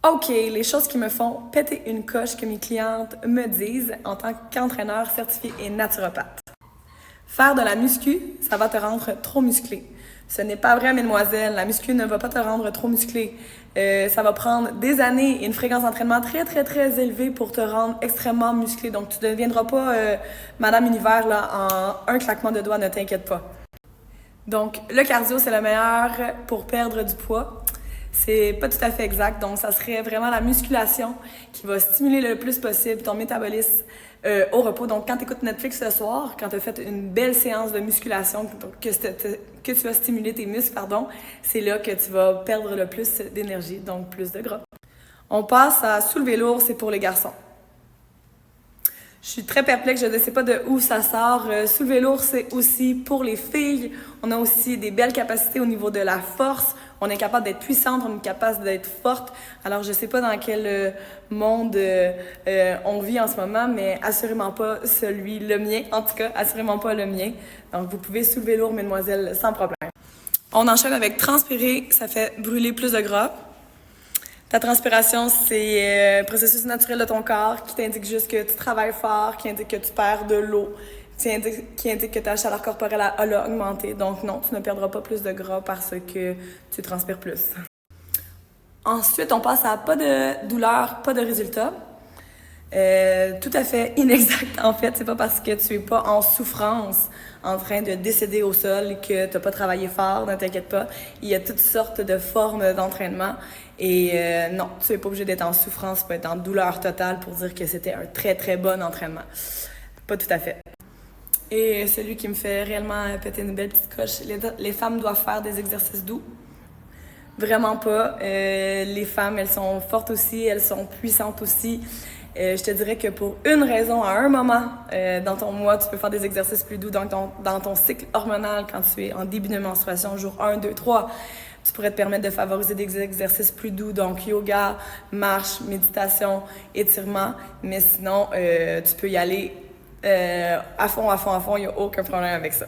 OK, les choses qui me font péter une coche que mes clientes me disent en tant qu'entraîneur certifié et naturopathe. Faire de la muscu, ça va te rendre trop musclé. Ce n'est pas vrai, mesdemoiselles. La muscu ne va pas te rendre trop musclé. Ça va prendre des années et une fréquence d'entraînement très, très, très élevée pour te rendre extrêmement musclé. Donc, tu ne deviendras pas Madame Univers là, en un claquement de doigts, ne t'inquiète pas. Donc, le cardio, c'est le meilleur pour perdre du poids. C'est pas tout à fait exact. Donc, ça serait vraiment la musculation qui va stimuler le plus possible ton métabolisme au repos. Donc, quand tu écoutes Netflix ce soir, quand tu as fait une belle séance de musculation, que tu as stimulé tes muscles, c'est là que tu vas perdre le plus d'énergie, donc plus de gras. On passe à soulever lourd, c'est pour les garçons. Je suis très perplexe, je ne sais pas de où ça sort. Soulever lourd, c'est aussi pour les filles. On a aussi des belles capacités au niveau de la force. On est capable d'être puissante, on est capable d'être forte. Alors, je ne sais pas dans quel monde on vit en ce moment, mais assurément pas le mien. En tout cas, assurément pas le mien. Donc, vous pouvez soulever lourd, mesdemoiselles, sans problème. On enchaîne avec transpirer, ça fait brûler plus de gras. Ta transpiration, c'est un processus naturel de ton corps qui t'indique juste que tu travailles fort, qui indique que tu perds de l'eau, qui indique que ta chaleur corporelle a augmenté. Donc non, tu ne perdras pas plus de gras parce que tu transpires plus. Ensuite, on passe à pas de douleur, pas de résultat. Tout à fait inexact, en fait. C'est pas parce que tu es pas en souffrance, en train de décéder au sol, que tu n'as pas travaillé fort, ne t'inquiète pas. Il y a toutes sortes de formes d'entraînement. Et non, tu n'es pas obligé d'être en souffrance, tu peux être en douleur totale pour dire que c'était un très, très bon entraînement. Pas tout à fait. Et celui qui me fait réellement péter une belle petite coche, les femmes doivent faire des exercices doux. Vraiment pas. Les femmes, elles sont fortes aussi, elles sont puissantes aussi. Je te dirais que pour une raison, à un moment dans ton mois, tu peux faire des exercices plus doux dans ton cycle hormonal quand tu es en début de menstruation, jour 1, 2, 3. Tu pourrais te permettre de favoriser des exercices plus doux, donc yoga, marche, méditation, étirement. Mais sinon, tu peux y aller à fond, il n'y a aucun problème avec ça.